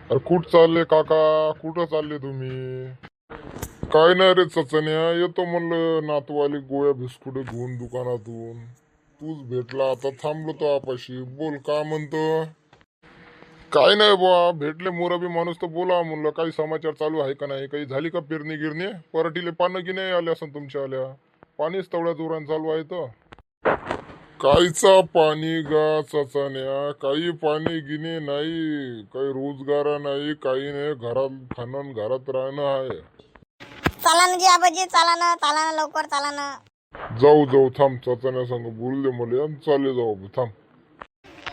अरे कुठं चालले काका? कुठं चालले तुम्ही? काय नाही रे चचन्या, येतो म्हणलं नातवाली गोळ्या बिस्कुट घेऊन दुकानातून. तूच भेटला, आता थांबलो तो आपाशी. बोल का म्हणतो? काय नाही बुवा, भेटले मोराबी माणूस तर बोला म्हणलं. काही समाचार चालू आहे का नाही? काही झाली का पेरणी गिरणी? पराठीले पानं की नाही आले असं तुमच्या आल्या? पाणीच तेवढ्या जोरान चालू आहे तर कायचा पाणी गा चचान्या? काही पाणी गिने नाही, काही रोजगार नाही, काही नाही. घरात खाणं घरात राहणं आहे. चला ना जी आबाजी, चला ना लवकर चला ना. जाऊ जाऊ थांब, चचान्या सांग बोलले मला आणि चालले जाऊ थांब.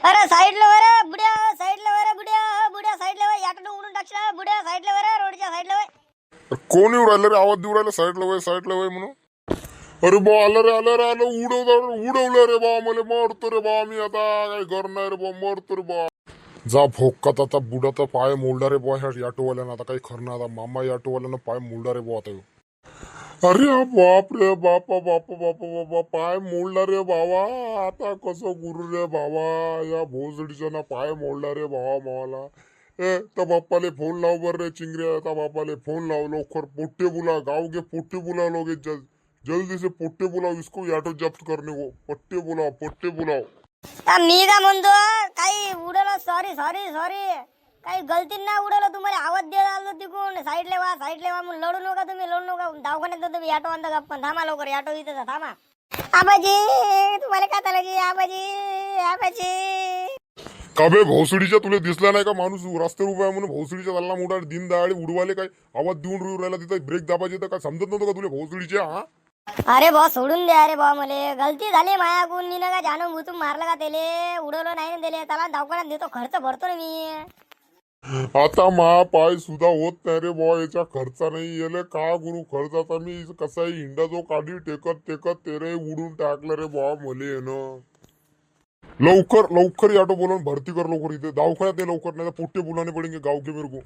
अरे साईडला वर बुड्या, साईडला वर बुड्या, बुड्या साईडला वर याटनं उडून टाकला बुड्या, साईडला वर रोडच्या साईडला वर. कोण येऊ राहिलं रे? आवाज देऊ राहिला साईडला वय म्हणून. अरे बा आलं रे आलं रे आलं, उडवलं रे बा, मला मरतो रे बा. मी आता काय करणार रे बा, मरतो रे बा. जा भोकात आता. बुडा तर पाय मोडला रे बा ह्या ऑटोवाल्यानं. आता काही खरं नाही. आता मामा या ऑटोवाल्यानं पाय मोडला रे बा आता. अरे बाप रे बापा बापा बापा बापा, पाय मोडला रे बाबा. आता कसं गुरु रे बाबा, या भोसडीच्या ना पाय मोडला रे बाबा मला. त्या बाप्पाले फोन लाव बर रे चिंगऱ्या, त्या बाप्पाले फोन लाव लवकर. पोट्टे बुला, गाव के पोट्टे बुला लोगे, जल्दी से पोट्टे बुलाओ, इसको ऑटो जब्त करने को. पोट्टे बुलाओ, पोट्टे बुलाओ. मी का म्हणतो, काही उडवलं, सॉरी सॉरी सॉरी, काही गलतीनं ना उडवलं. तुम्हाला आवाज द्यायला आलो तिकून. साईडला वा म्हणून लढू नका तुम्ही, लढू नका. दवाखान्यात तुम्ही ऑटो आणता गप्पन. थांबा लवकर, ऑटो इथं थांबा. आबाजी तुम्हाला काय झालं की? आबाजी आबाजी. का बे भोसडीच्या, तुला दिसला नाही का माणूस रस्त्यावर उभा आहे म्हणून? भोसडीच्या चालला मोठा दिन दहाडी उडवाले काय आवाज देऊन राहिला तिथं. ब्रेक दाबायचे तर काय समजत नव्हतं का तुला भोसडीच्या? हा अरे बॉ सोडून द्या रे बॉ, मले गलती झाली मायाकून. मी ना का जाणून बुचून मारलं का त्याले? उडवलं नाही ना त्याले. त्याला दवाखान्यात देतो, खर्च भरतो ना मी. आता मा पाय सुद्धा होत नाही रे बॉ, याच्या खर्चा नाही येले का गुरु खर्चाचा. मी कसा हिंडा जो काढी टेकत टेकत तेरे उडून टाकलं रे बॉ मले येणं. लवकर लवकर ऑटो बोलून भरती कर लवकर इथे दवाखान्यात. नाही लवकर, नाही पोट्टे बुलाने पडेंगे गाव के मेरे को.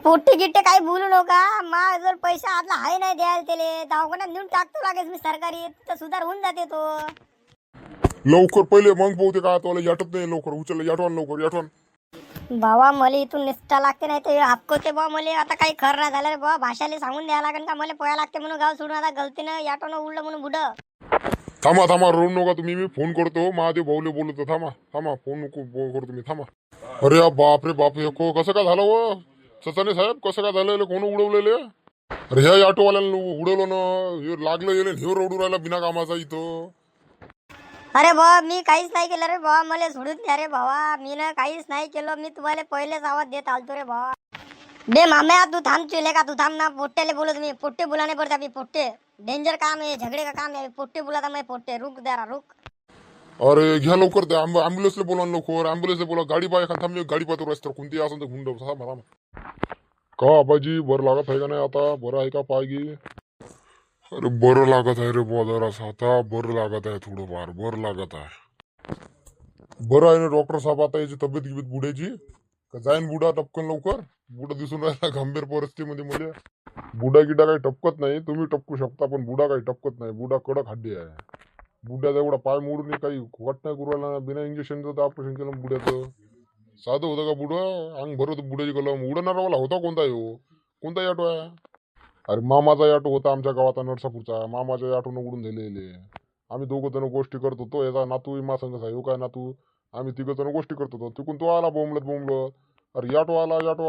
पोट्टे गिट्टे काही बोलू नका. मा जर पैसा आतला हाय नाही द्यायला त्याले, दवाखान्यात नेऊन टाकतो लागेल मी सरकारी, तर सुधार होऊन जाते तो. लवकर पहिले मग पोहते का तो याटत नाही. लवकर उचल याटवान, लवकर याटवान. बाबा मला इथून निष्ठा लागते, नाही ते हापकोते बा मला. आता काही खरं नाही झालं रे बा. भाषाला सांगून द्यायला लागेल का मला पोया लागते म्हणून गाव सोडून. आता गलतीनं याटोनं उडलं म्हणून बुड. थांबा थांबा, रोड नका तुम्ही. मी फोन करतो महादेव भाऊले बोलतो. थांबा थांबा, फोन नको करतो मी, थांबा. अरे बाप रे बाप, हे कसं काय झालं व सचाने साहेब? कसं काय झालं? कोण उडवलेले? अरे ह्या ऑटोवाल्यानं उडवलं ना. हे लागलं येले, हे रडू राहिला बिना कामाचा इथं. अरे बा मी काहीच नाही केलं रे बा, मला सोडून द्या रे भावा. मी ना काहीच नाही केलं. मी तुम्हाला पहिलेच आवाज देत आलतो रे भावा. बे माम्या तू थांब, चुले का तू थांब ना. पोट्टेले बोलो तुम्ही, पोट्टे बुलाने पड़ता अभी. पोट्टे डेंजर काम है, झगड़े का काम है. पोट्टे बुलाता मैं, पोट्टे रुक जरा रुक. अरे घ्या लवकर त्या ॲम्ब्युलन्सला बोला लवकर. ॲम्ब्युलन्सला बोला. गाडी पाय खाली थांब, गाडी पाहतो रस्त्यावर कोणती असं तर गुंड. थांबा थांबा. का आबाजी बरं लागत आहे का नाही आता? बरं आहे का पाय गी? अरे बरं लागत आहे रे बुवा जरासं आता. बरं लागत आहे थोडं फार, बरं लागत आहे. बरं आहे ना डॉक्टर साहेब? आता याची तब्येत गिबेत बुड्याची का जाईन बुडा टपकन लवकर? बुडा दिसून राहिला गंभीर परिस्थितीमध्ये मध्ये. बुडा गिडा काही टपकत नाही, तुम्ही टपकू शकता पण बुडा काही टपकत नाही. बुडा कडक हड्डी आहे. बुड्याचा एवढा पाय मोडून काही वाट नाही करू. बिना इंजेक्शनचं ऑपरेशन केलं बुड्याचं. साधं होतं का बुडं? अंग भरत बुड्याची कलम. उडणारावाला होता कोणता येऊ? कोणता ऑटो आहे? अरे मामाचा ऑटो होता आमच्या गावाचा नरसापूरचा. मामाच्या ऑटोनं उडून दिलेले. आम्ही दोघं जण गोष्टी करत होतो. याचा नातू विमा संघ आहे, काय नातू. आम्ही तिघं जण गोष्टी करत होतो. तिकून तो आला बोंबलत. अरे ऑटो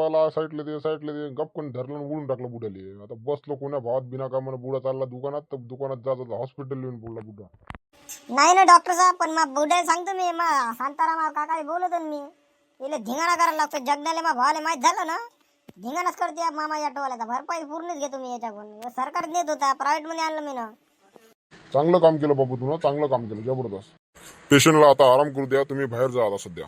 आला साईडले ते गपकन धरलं उडून टाकलं बुड्याले. आता बसलो कोण्या भावात बिना कामानं. बुडा चालला दुकानात, तर दुकानात जात हॉस्पिटल येऊन पडला बुडा. नाही ना डॉक्टर साहेब, पण मग बुड्या सांगतो मी. मग शांताराम काका बोलतो मी. इले धिंगाणा करायला लागतो जगण्याला. मग भावाला माहित झालं ना, धिंगाणाच करते मामा ऑटोवाल्याचा. भरपाई पूर्णच घेतो मी याच्याकडून. सरकार देत होता, प्रायव्हेट मध्ये आणलं मी ना. चांगलं काम केलं बाबू तुला, चांगलं काम केलं, जबरदस्त. पेशंटला आता आराम करू द्या. तुम्ही बाहेर जा आता सध्या.